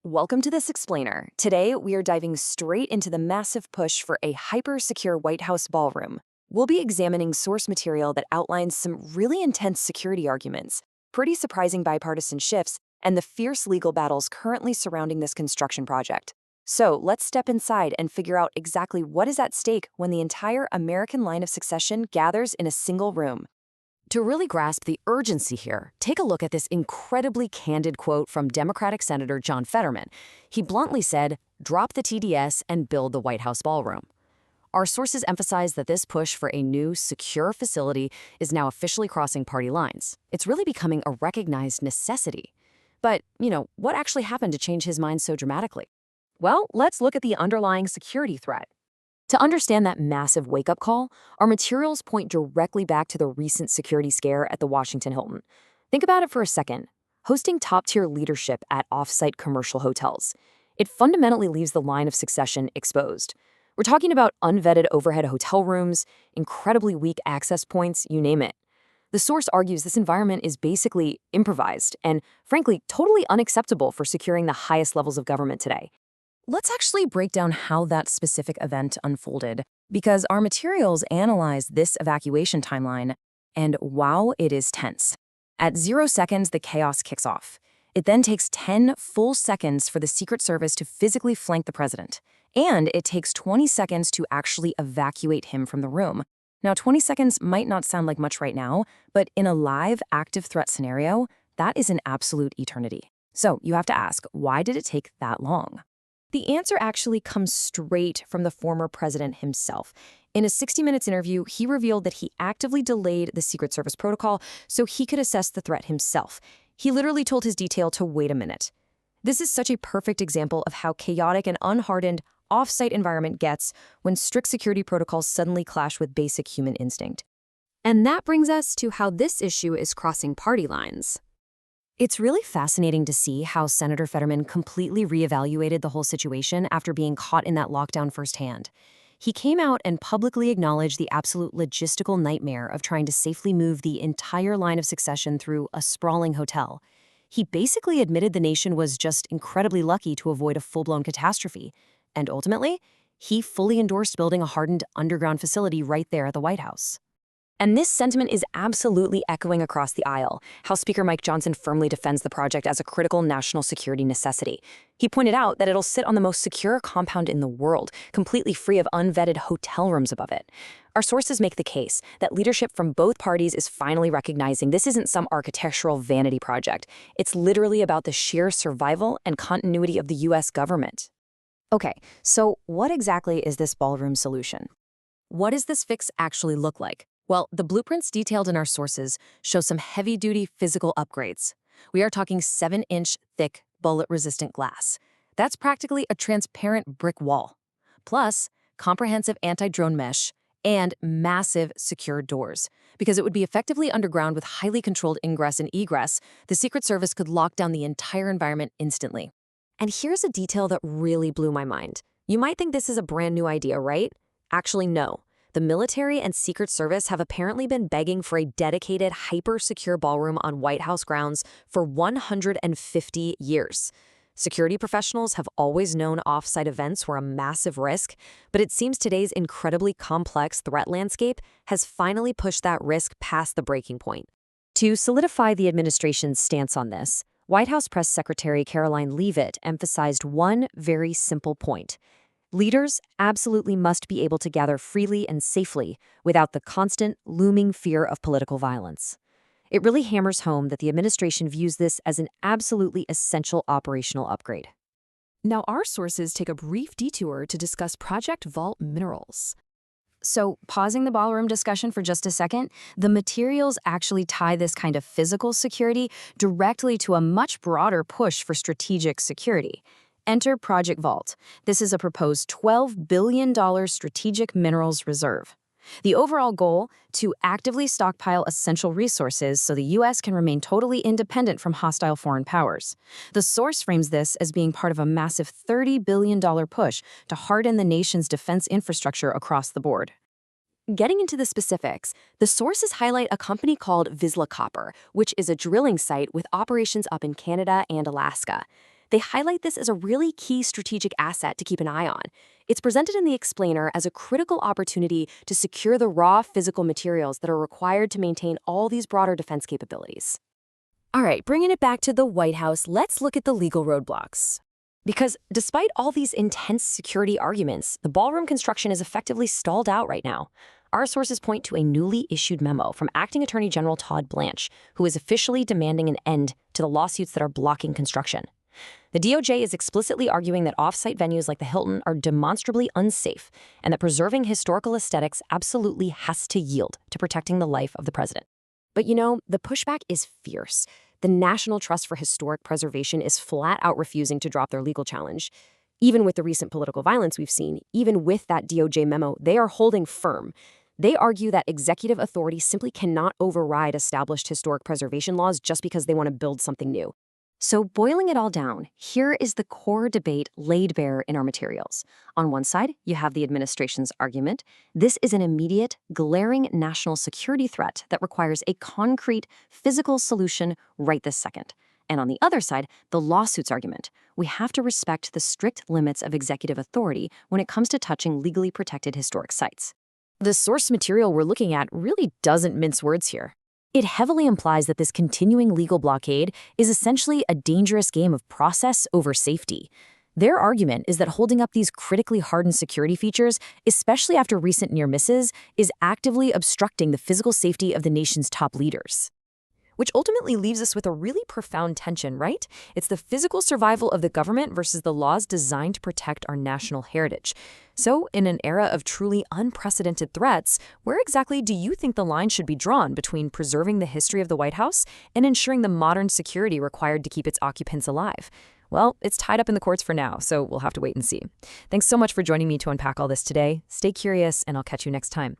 Welcome to this explainer. Today, we are diving straight into the massive push for a hyper-secure White House ballroom. We'll be examining source material that outlines some really intense security arguments, pretty surprising bipartisan shifts, and the fierce legal battles currently surrounding this construction project. So let's step inside and figure out exactly what is at stake when the entire American line of succession gathers in a single room. To really grasp the urgency here, take a look at this incredibly candid quote from Democratic Senator John Fetterman. He bluntly said, "Drop the TDS and build the White House ballroom." Our sources emphasize that this push for a new, secure facility is now officially crossing party lines. It's really becoming a recognized necessity. But, what actually happened to change his mind so dramatically? Well, let's look at the underlying security threat. To understand that massive wake-up call, our materials point directly back to the recent security scare at the Washington Hilton. Think about it for a second. Hosting top-tier leadership at off-site commercial hotels. It fundamentally leaves the line of succession exposed. We're talking about unvetted overhead hotel rooms, incredibly weak access points, you name it. The source argues this environment is basically improvised and, frankly, totally unacceptable for securing the highest levels of government today. Let's actually break down how that specific event unfolded, because our materials analyze this evacuation timeline, and wow, it is tense. At 0 seconds, the chaos kicks off. It then takes 10 full seconds for the Secret Service to physically flank the president, and it takes 20 seconds to actually evacuate him from the room. Now, 20 seconds might not sound like much right now, but in a live, active threat scenario, that is an absolute eternity. So you have to ask, why did it take that long? The answer actually comes straight from the former president himself. In a 60 Minutes interview, he revealed that he actively delayed the Secret Service protocol so he could assess the threat himself. He literally told his detail to wait a minute. This is such a perfect example of how chaotic and unhardened off-site environment gets when strict security protocols suddenly clash with basic human instinct. And that brings us to how this issue is crossing party lines. It's really fascinating to see how Senator Fetterman completely reevaluated the whole situation after being caught in that lockdown firsthand. He came out and publicly acknowledged the absolute logistical nightmare of trying to safely move the entire line of succession through a sprawling hotel. He basically admitted the nation was just incredibly lucky to avoid a full-blown catastrophe. And ultimately, he fully endorsed building a hardened underground facility right there at the White House. And this sentiment is absolutely echoing across the aisle. House Speaker Mike Johnson firmly defends the project as a critical national security necessity. He pointed out that it'll sit on the most secure compound in the world, completely free of unvetted hotel rooms above it. Our sources make the case that leadership from both parties is finally recognizing this isn't some architectural vanity project. It's literally about the sheer survival and continuity of the U.S. government. Okay, so what exactly is this ballroom solution? What does this fix actually look like? Well, the blueprints detailed in our sources show some heavy-duty physical upgrades. We are talking 7-inch thick, bullet-resistant glass. That's practically a transparent brick wall. Plus, comprehensive anti-drone mesh and massive secure doors. Because it would be effectively underground with highly controlled ingress and egress, the Secret Service could lock down the entire environment instantly. And here's a detail that really blew my mind. You might think this is a brand new idea, right? Actually, no. The military and Secret Service have apparently been begging for a dedicated, hyper-secure ballroom on White House grounds for 150 years. Security professionals have always known off-site events were a massive risk, but it seems today's incredibly complex threat landscape has finally pushed that risk past the breaking point. To solidify the administration's stance on this, White House Press Secretary Caroline Leavitt emphasized one very simple point. Leaders absolutely must be able to gather freely and safely without the constant, looming fear of political violence. It really hammers home that the administration views this as an absolutely essential operational upgrade. Now, our sources take a brief detour to discuss Project Vault Minerals. So, pausing the ballroom discussion for just a second, the materials actually tie this kind of physical security directly to a much broader push for strategic security. Enter Project Vault. This is a proposed $12 billion strategic minerals reserve. The overall goal, to actively stockpile essential resources so the U.S. can remain totally independent from hostile foreign powers. The source frames this as being part of a massive $30 billion push to harden the nation's defense infrastructure across the board. Getting into the specifics, the sources highlight a company called Vizsla Copper, which is a drilling site with operations up in Canada and Alaska. They highlight this as a really key strategic asset to keep an eye on. It's presented in the explainer as a critical opportunity to secure the raw physical materials that are required to maintain all these broader defense capabilities. All right, bringing it back to the White House, let's look at the legal roadblocks. Because despite all these intense security arguments, the ballroom construction is effectively stalled out right now. Our sources point to a newly issued memo from Acting Attorney General Todd Blanche, who is officially demanding an end to the lawsuits that are blocking construction. The DOJ is explicitly arguing that off-site venues like the Hilton are demonstrably unsafe and that preserving historical aesthetics absolutely has to yield to protecting the life of the president. But the pushback is fierce. The National Trust for Historic Preservation is flat out refusing to drop their legal challenge. Even with the recent political violence we've seen, even with that DOJ memo, they are holding firm. They argue that executive authority simply cannot override established historic preservation laws just because they want to build something new. So boiling it all down, here is the core debate laid bare in our materials. On one side, you have the administration's argument. This is an immediate, glaring national security threat that requires a concrete, physical solution right this second. And on the other side, the lawsuit's argument. We have to respect the strict limits of executive authority when it comes to touching legally protected historic sites. The source material we're looking at really doesn't mince words here. It heavily implies that this continuing legal blockade is essentially a dangerous game of process over safety. Their argument is that holding up these critically hardened security features, especially after recent near misses, is actively obstructing the physical safety of the nation's top leaders. Which ultimately leaves us with a really profound tension, right? It's the physical survival of the government versus the laws designed to protect our national heritage. So, in an era of truly unprecedented threats, where exactly do you think the line should be drawn between preserving the history of the White House and ensuring the modern security required to keep its occupants alive? Well, it's tied up in the courts for now, so we'll have to wait and see. Thanks so much for joining me to unpack all this today. Stay curious, and I'll catch you next time.